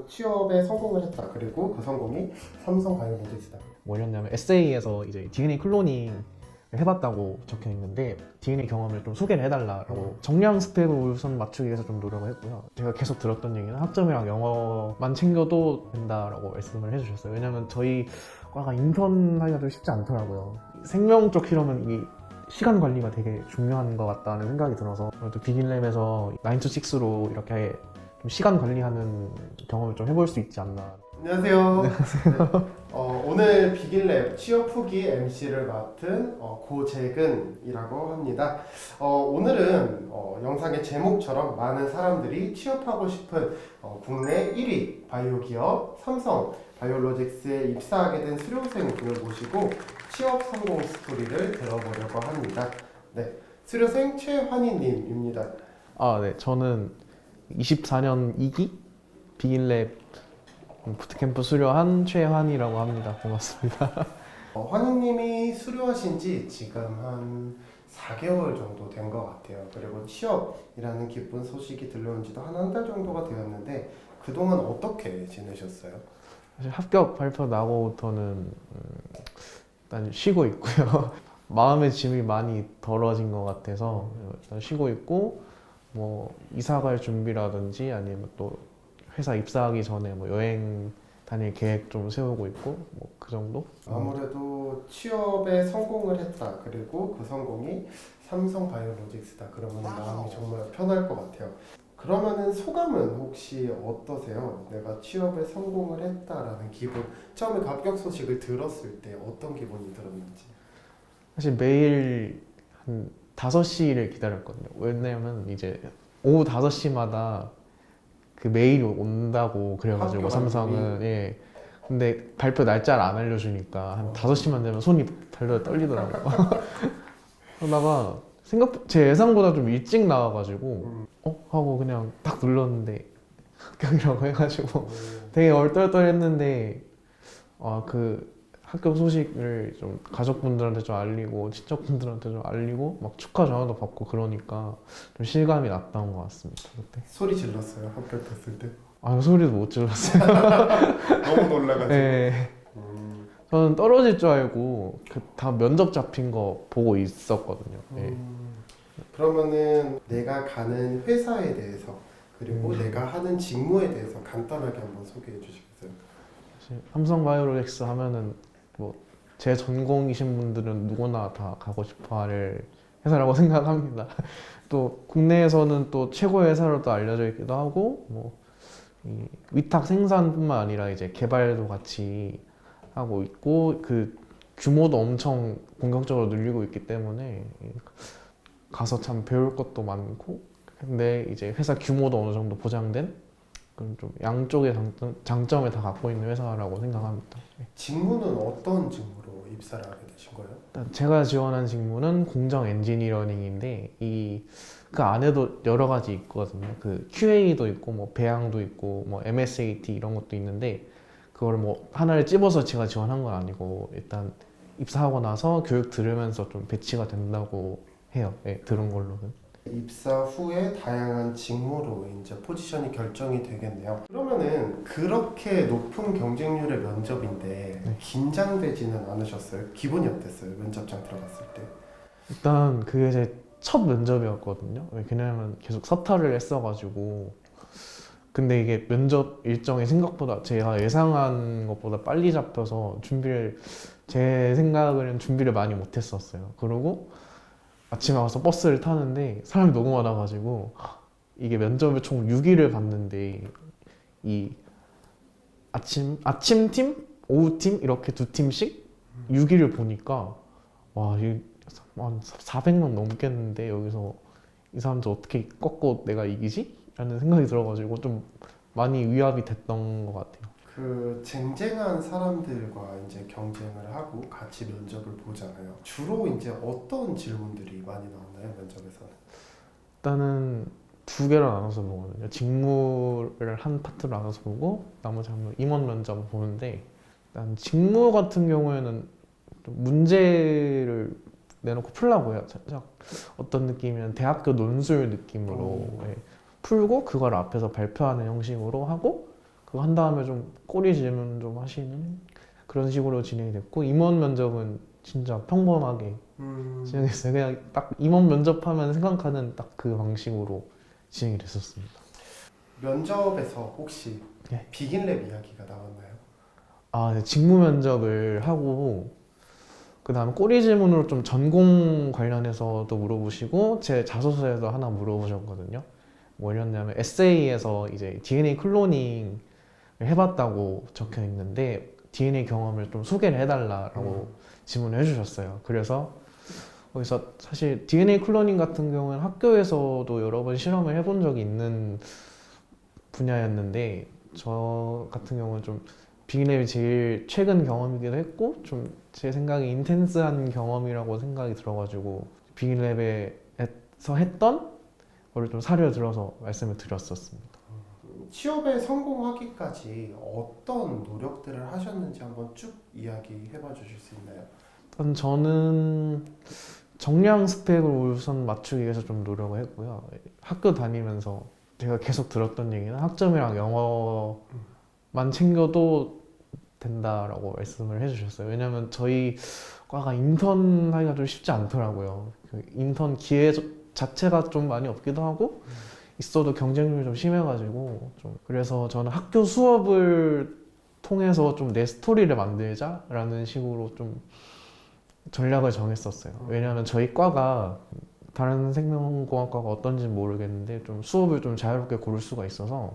취업에 성공을 했다. 그리고 그 성공이 삼성바이오로직스다. 뭐였냐면 에세이에서 이제 DNA 클로닝 해봤다고 적혀 있는데 DNA 경험을 좀 소개를 해달라고 정량 스펙을 우선 맞추기 위해서 좀 노력을 했고요. 제가 계속 들었던 얘기는 학점이랑 영어만 챙겨도 된다라고 말씀을 해주셨어요. 왜냐면 저희 과가 인턴 하기가 좀 쉽지 않더라고요. 생명 쪽 실험은 이 시간 관리가 되게 중요한 것 같다는 생각이 들어서 또 비긴랩에서 9to6로 이렇게 좀 시간 관리하는 경험을 좀 해볼 수 있지 않나. 안녕하세요. 네. 오늘 비긴랩 취업 후기 MC를 맡은 고재근이라고 합니다. 오늘은 영상의 제목처럼 많은 사람들이 취업하고 싶은 국내 1위 바이오 기업 삼성 바이오로직스에 입사하게 된 수료생분을 모시고 취업 성공 스토리를 들어보려고 합니다. 네, 수료생 최환희님입니다. 네. 저는 24년 2기 비긴랩 부트캠프 수료한 최환이라고 합니다. 반갑습니다. 환희님이 수료하신 지 지금 한 4개월 정도 된 것 같아요. 그리고 취업이라는 기쁜 소식이 들려온 지도 한 달 정도가 되었는데 그동안 어떻게 지내셨어요? 사실 합격 발표 나고부터는 일단 쉬고 있고요. 마음의 짐이 많이 덜어진 것 같아서 일단 쉬고 있고 뭐 이사 갈 준비라든지 아니면 또 회사 입사하기 전에 뭐 여행 다닐 계획 좀 세우고 있고 뭐 그 정도? 아무래도 취업에 성공을 했다. 그리고 그 성공이 삼성바이오로직스다. 그러면 마음이 정말 편할 것 같아요. 그러면은 소감은 혹시 어떠세요? 내가 취업에 성공을 했다라는 기분. 처음에 합격 소식을 들었을 때 어떤 기분이 들었는지. 사실 매일 한 5시를 기다렸거든요. 왜냐면 이제 오후 5시마다 그 메일이 온다고 그래가지고 삼성은 예. 근데 발표 날짜를 안 알려주니까 한 5시만 되면 손이 달려 떨리더라고요. 그러다가 제 예상보다 좀 일찍 나와가지고 하고 그냥 딱 눌렀는데 합격이라고 해가지고 되게 얼떨떨했는데 그 합격 소식을 좀 가족분들한테 좀 알리고 친척분들한테 좀 알리고 막 축하 전화도 받고 그러니까 좀 실감이 났던 것 같습니다. 그때 소리 질렀어요. 합격했을 때. 소리도 못 질렀어요. 너무 놀라가지고. 네. 저는 떨어질 줄 알고 다 면접 잡힌 거 보고 있었거든요. 네. 그러면은 내가 가는 회사에 대해서 그리고 내가 하는 직무에 대해서 간단하게 한번 소개해 주시겠어요? 사실 삼성바이오로직스 하면은 뭐 제 전공이신 분들은 누구나 다 가고 싶어할 회사라고 생각합니다. 또 국내에서는 또 최고의 회사로도 알려져 있기도 하고 뭐 이 위탁 생산뿐만 아니라 이제 개발도 같이 하고 있고 그 규모도 엄청 본격적으로 늘리고 있기 때문에 가서 참 배울 것도 많고 근데 이제 회사 규모도 어느 정도 보장된 그런 좀 양쪽의 장점을 다 갖고 있는 회사라고 생각합니다. 직무는 어떤 직무로 입사를 하게 되신 거예요? 일단 제가 지원한 직무는 공정 엔지니어링인데 그 안에도 여러 가지 있거든요. 그 QA도 있고 뭐 배양도 있고 뭐 MSAT 이런 것도 있는데 그걸 뭐 하나를 찝어서 제가 지원한 건 아니고 일단 입사하고 나서 교육 들으면서 좀 배치가 된다고 해요. 네, 들은 걸로는. 입사 후에 다양한 직무로 이제 포지션이 결정이 되겠네요. 그러면은 그렇게 높은 경쟁률의 면접인데 네. 긴장되지는 않으셨어요? 기분이 어땠어요? 면접장 들어갔을 때? 일단 그게 제 첫 면접이었거든요. 왜냐면 계속 서탈을 했어가지고 근데 이게 면접 일정이 생각보다 제가 예상한 것보다 빨리 잡혀서 제 생각에는 준비를 많이 못했었어요. 그리고 아침에 와서 버스를 타는데 사람이 너무 많아가지고 이게 면접을 총 6일을 봤는데 이 아침팀, 오후팀 이렇게 두 팀씩 6일을 보니까 한 400명 넘겠는데 여기서 이 사람들 어떻게 꺾고 내가 이기지? 라는 생각이 들어가지고 좀 많이 위압이 됐던 것 같아요. 그 쟁쟁한 사람들과 이제 경쟁을 하고 같이 면접을 보잖아요. 주로 이제 어떤 질문들이 많이 나오나요, 면접에서는? 일단은 두 개로 나눠서 보거든요. 직무를 한 파트로 나눠서 보고 나머지 한 번 임원 면접을 보는데 일단 직무 같은 경우에는 좀 문제를 내놓고 풀라고 해요. 살짝 어떤 느낌이면 대학교 논술 느낌으로 풀고 그걸 앞에서 발표하는 형식으로 하고 그거 한 다음에 좀 꼬리 질문 좀 하시는 그런 식으로 진행이 됐고, 임원 면접은 진짜 평범하게 진행했어요. 그냥 딱 임원 면접하면 생각하는 딱 그 방식으로 진행이 됐었습니다. 면접에서 혹시 네. 비긴랩 이야기가 나왔나요? 네, 직무 면접을 하고 그 다음에 꼬리 질문으로 좀 전공 관련해서도 물어보시고 제 자소서에서 하나 물어보셨거든요. 뭐였냐면 에세이에서 이제 DNA 클로닝 해봤다고 적혀 있는데 DNA 경험을 좀 소개를 해달라고 질문을 해주셨어요. 그래서 거기서 사실 DNA 클로닝 같은 경우는 학교에서도 여러 번 실험을 해본 적이 있는 분야였는데 저 같은 경우는 좀 빅랩이 제일 최근 경험이기도 했고 좀 제 생각에 인텐스한 경험이라고 생각이 들어가지고 빅랩에서 했던 거를 좀 사료를 들어서 말씀을 드렸었습니다. 취업에 성공하기까지 어떤 노력들을 하셨는지 한번 쭉 이야기해봐 주실 수 있나요? 일단 저는 정량 스펙을 우선 맞추기 위해서 좀 노력을 했고요. 학교 다니면서 제가 계속 들었던 얘기는 학점이랑 영어만 챙겨도 된다라고 말씀을 해주셨어요. 왜냐면 저희 과가 인턴 하기가 좀 쉽지 않더라고요. 그 인턴 기회 자체가 좀 많이 없기도 하고 있어도 경쟁률이 좀 심해가지고 좀 그래서 저는 학교 수업을 통해서 좀 내 스토리를 만들자라는 식으로 좀 전략을 정했었어요. 왜냐하면 저희 과가 다른 생명공학과가 어떤지는 모르겠는데 좀 수업을 좀 자유롭게 고를 수가 있어서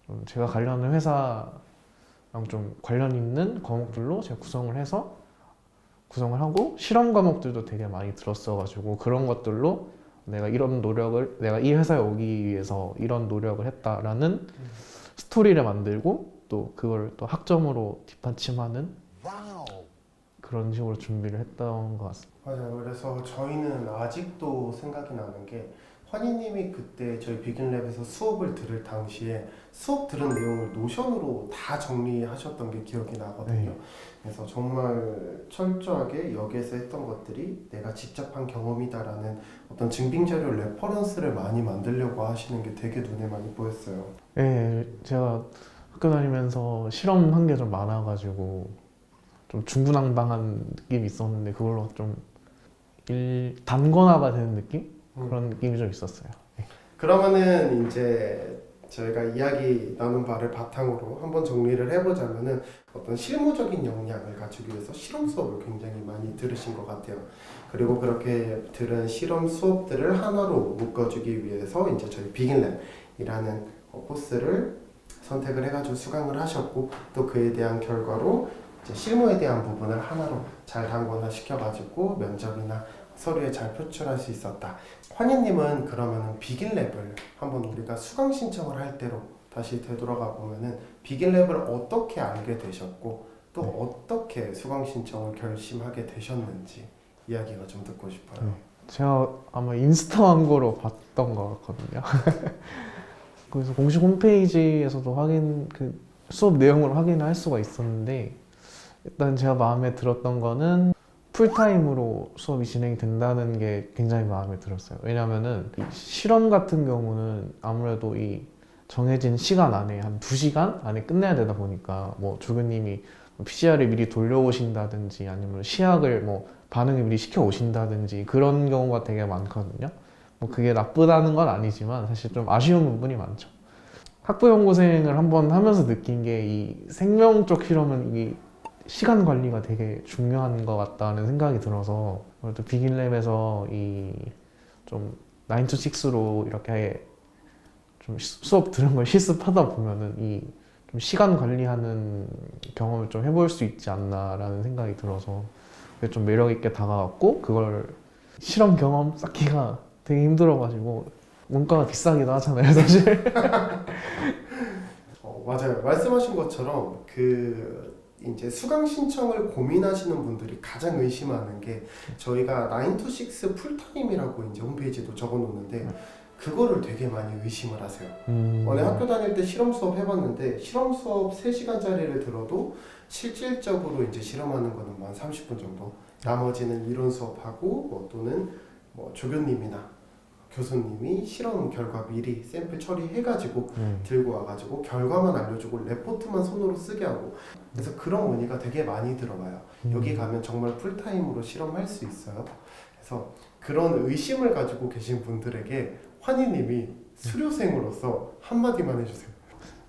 좀 제가 관련한 회사랑 좀 관련 있는 과목들로 제가 구성을 하고 실험 과목들도 되게 많이 들었어가지고 그런 것들로 내가 이 회사에 오기 위해서 이런 노력을 했다라는 스토리를 만들고 또 그걸 또 학점으로 뒷받침하는 그런 식으로 준비를 했던 것 같습니다. 맞아요. 그래서 저희는 아직도 생각이 나는 게 환희님이 그때 저희 비긴랩에서 수업을 들을 당시에 수업 들은 내용을 노션으로 다 정리하셨던 게 기억이 나거든요. 네. 그래서 정말 철저하게 여기에서 했던 것들이 내가 직접 한 경험이다라는 어떤 증빙자료 레퍼런스를 많이 만들려고 하시는 게 되게 눈에 많이 보였어요. 네, 제가 학교 다니면서 실험한 게 좀 많아가지고 좀 중구난방한 느낌이 있었는데 그걸로 좀 단권화가 되는 느낌? 그런 느낌이 좀 있었어요. 네. 그러면은 이제 저희가 이야기 나눈 바를 바탕으로 한번 정리를 해보자면은 어떤 실무적인 역량을 갖추기 위해서 실험 수업을 굉장히 많이 들으신 것 같아요. 그리고 그렇게 들은 실험 수업들을 하나로 묶어주기 위해서 이제 저희 비긴랩이라는 코스를 선택을 해가지고 수강을 하셨고 또 그에 대한 결과로 이제 실무에 대한 부분을 하나로 잘 단권화 시켜가지고 면접이나 서류에 잘 표출할 수 있었다. 환희님은 그러면은 비긴랩을 한번 우리가 수강 신청을 할 때로 다시 되돌아가 보면은 비긴랩을 어떻게 알게 되셨고 또 어떻게 수강 신청을 결심하게 되셨는지 이야기가 좀 듣고 싶어요. 제가 아마 인스타 광고로 봤던 것 같거든요. 그래서 공식 홈페이지에서도 그 수업 내용을 확인할 수가 있었는데 일단 제가 마음에 들었던 거는 풀타임으로 수업이 진행이 된다는 게 굉장히 마음에 들었어요. 왜냐면은 실험 같은 경우는 아무래도 이 정해진 시간 안에 한 2시간 안에 끝내야 되다 보니까 뭐 조교님이 PCR을 미리 돌려오신다든지 아니면 시약을 뭐 반응을 미리 시켜 오신다든지 그런 경우가 되게 많거든요. 뭐 그게 나쁘다는 건 아니지만 사실 좀 아쉬운 부분이 많죠. 학부연구생을 한번 하면서 느낀 게 이 생명 쪽 실험은 이 시간 관리가 되게 중요한 것 같다는 생각이 들어서 또 비긴랩에서 이 좀 9 to 6로 이렇게 좀 수업 들은 걸 실습하다 보면은 이 좀 시간 관리하는 경험을 좀 해볼 수 있지 않나라는 생각이 들어서 그게 좀 매력 있게 다가왔고 그걸 실험 경험 쌓기가 되게 힘들어가지고 문과가 비싸기도 하잖아요, 사실. 맞아요. 말씀하신 것처럼 이제 수강 신청을 고민하시는 분들이 가장 의심하는 게 저희가 9 to 6 풀타임이라고 이제 홈페이지도 적어 놓는데 그거를 되게 많이 의심을 하세요. 원래 학교 다닐 때 실험 수업 해봤는데 실험 수업 3시간짜리를 들어도 실질적으로 이제 실험하는 거는 뭐 한 30분 정도. 나머지는 이론 수업하고 또는 뭐 조교님이나 교수님이 실험 결과 미리 샘플 처리해가지고 들고 와가지고 결과만 알려주고 레포트만 손으로 쓰게 하고, 그래서 그런 문의가 되게 많이 들어와요. 여기 가면 정말 풀타임으로 실험할 수 있어요. 그래서 그런 의심을 가지고 계신 분들에게 환희님이 수료생으로서 한마디만 해주세요.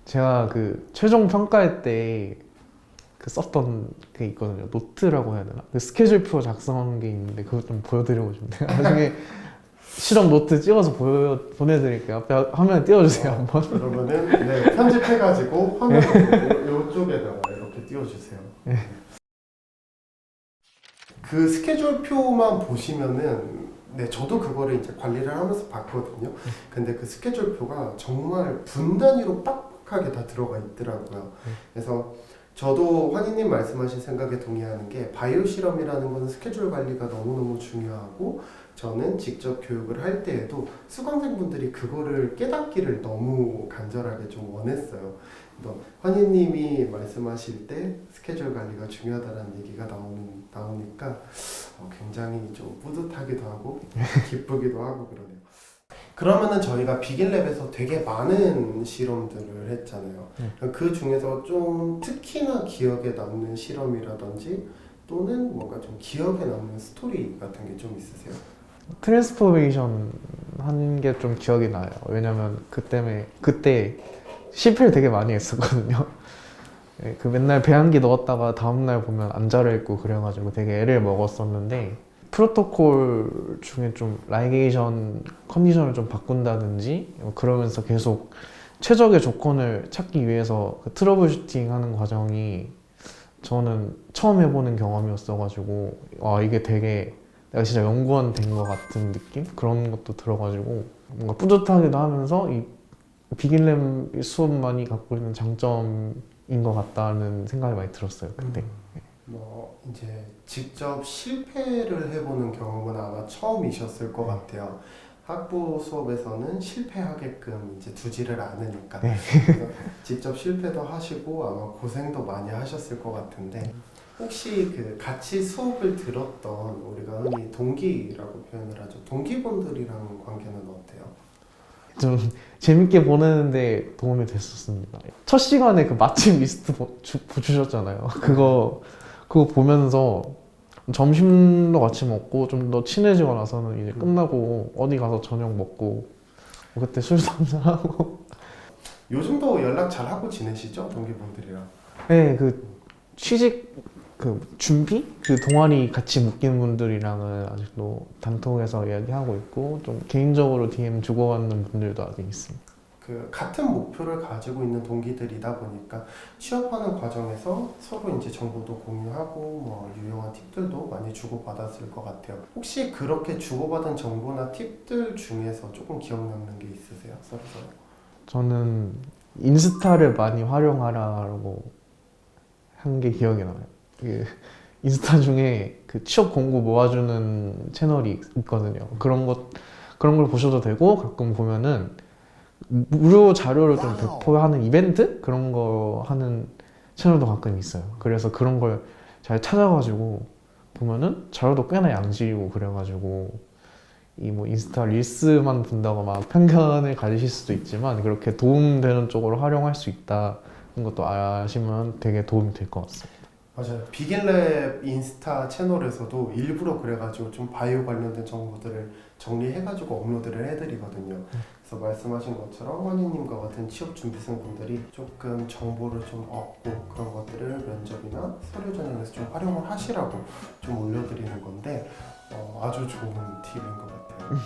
제가 그 최종 평가할 때 그 썼던 게 있거든요. 노트라고 해야 되나? 그 스케줄표 작성한 게 있는데 그거 좀 보여드리고 싶네요. 나중에 실험 노트 찍어서 보내드릴게요. 앞에 화면에 띄워주세요 한번. 그러면은 네, 편집해가지고 화면 이쪽에다가 이렇게 띄워주세요. 그 스케줄표만 보시면은 네, 저도 그거를 이제 관리를 하면서 봤거든요. 근데 그 스케줄표가 정말 분 단위로 빡빡하게 다 들어가 있더라고요. 그래서 저도 환희님 말씀하신 생각에 동의하는 게, 바이오 실험이라는 거는 스케줄 관리가 너무너무 중요하고, 저는 직접 교육을 할 때에도 수강생분들이 그거를 깨닫기를 너무 간절하게 좀 원했어요. 또 환희님이 말씀하실 때 스케줄 관리가 중요하다는 얘기가 나오니까 굉장히 좀 뿌듯하기도 하고 기쁘기도 하고 그러네요. 그러면은 저희가 비긴랩에서 되게 많은 실험들을 했잖아요. 그 중에서 좀 특히나 기억에 남는 실험이라든지 또는 뭔가 좀 기억에 남는 스토리 같은 게 좀 있으세요? 트랜스포메이션 하는 게 좀 기억이 나요. 왜냐면 그때 실패를 되게 많이 했었거든요. 예, 그 맨날 배양기 넣었다가 다음날 보면 안 자라있고 그래가지고 되게 애를 먹었었는데, 프로토콜 중에 좀 라이게이션 컨디션을 좀 바꾼다든지 그러면서 계속 최적의 조건을 찾기 위해서 그 트러블 슈팅 하는 과정이 저는 처음 해보는 경험이었어가지고, 와 이게 되게 내가 진짜 연구원 된 것 같은 느낌? 그런 것도 들어가지고 뭔가 뿌듯하기도 하면서 이 비긴랩 수업만이 갖고 있는 장점인 것 같다는 생각이 많이 들었어요 그때. 뭐 이제 직접 실패를 해보는 경험은 아마 처음이셨을 것 같아요. 학부 수업에서는 실패하게끔 이제 두지를 않으니까. 그래서 직접 실패도 하시고 아마 고생도 많이 하셨을 것 같은데, 혹시 그 같이 수업을 들었던, 우리가 흔히 동기라고 표현을 하죠, 동기분들이랑 관계는 어때요? 좀 재밌게 보내는데 도움이 됐었습니다. 첫 시간에 그 맛집 리스트 주셨잖아요. 그거 보면서 점심도 같이 먹고 좀 더 친해지고 나서는 이제 끝나고 어디 가서 저녁 먹고 그때 술도 한잔하고. 요즘도 연락 잘 하고 지내시죠, 동기분들이랑? 네, 그 취직 그 준비? 그 동아리 같이 묶인 분들이랑은 아직도 단톡에서 이야기하고 있고, 좀 개인적으로 DM 주고받는 분들도 아직 있습니다. 그 같은 목표를 가지고 있는 동기들이다 보니까 취업하는 과정에서 서로 이제 정보도 공유하고 뭐 유용한 팁들도 많이 주고받았을 것 같아요. 혹시 그렇게 주고받은 정보나 팁들 중에서 조금 기억 남는 게 있으세요? 서로? 저는 인스타를 많이 활용하라고 한 게 기억이 나요. 그 인스타 중에 그 취업 공고 모아주는 채널이 있거든요. 그런 걸 보셔도 되고, 가끔 보면은 무료 자료를 좀 배포하는 이벤트? 그런 거 하는 채널도 가끔 있어요. 그래서 그런 걸 잘 찾아가지고 보면은 자료도 꽤나 양질이고 그래가지고, 이 뭐 인스타 릴스만 본다고 막 편견을 가지실 수도 있지만 그렇게 도움되는 쪽으로 활용할 수 있다는 것도 아시면 되게 도움이 될 것 같습니다. 맞아요. 비긴랩 인스타 채널에서도 일부러 그래가지고 좀 바이오 관련된 정보들을 정리해가지고 업로드를 해드리거든요. 그래서 말씀하신 것처럼 환희님과 같은 취업 준비생 분들이 조금 정보를 좀 얻고 그런 것들을 면접이나 서류 전형에서 좀 활용을 하시라고 좀 올려드리는 건데, 아주 좋은 팁인 것 같아요.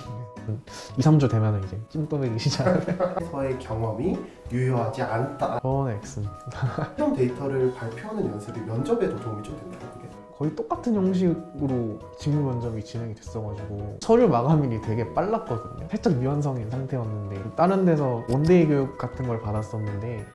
2, 3주 되면 이제 찐또배기 시작. 서의 경험이 유효하지 않다. 저는 X입니다. 실험 데이터를 발표하는 연습이 면접에도 도움이 좀 된다는 게. 거의 똑같은 형식으로 직무 면접이 진행이 됐어가지고 서류 마감일이 되게 빨랐거든요. 살짝 미완성인 상태였는데, 다른 데서 원데이 교육 같은 걸 받았었는데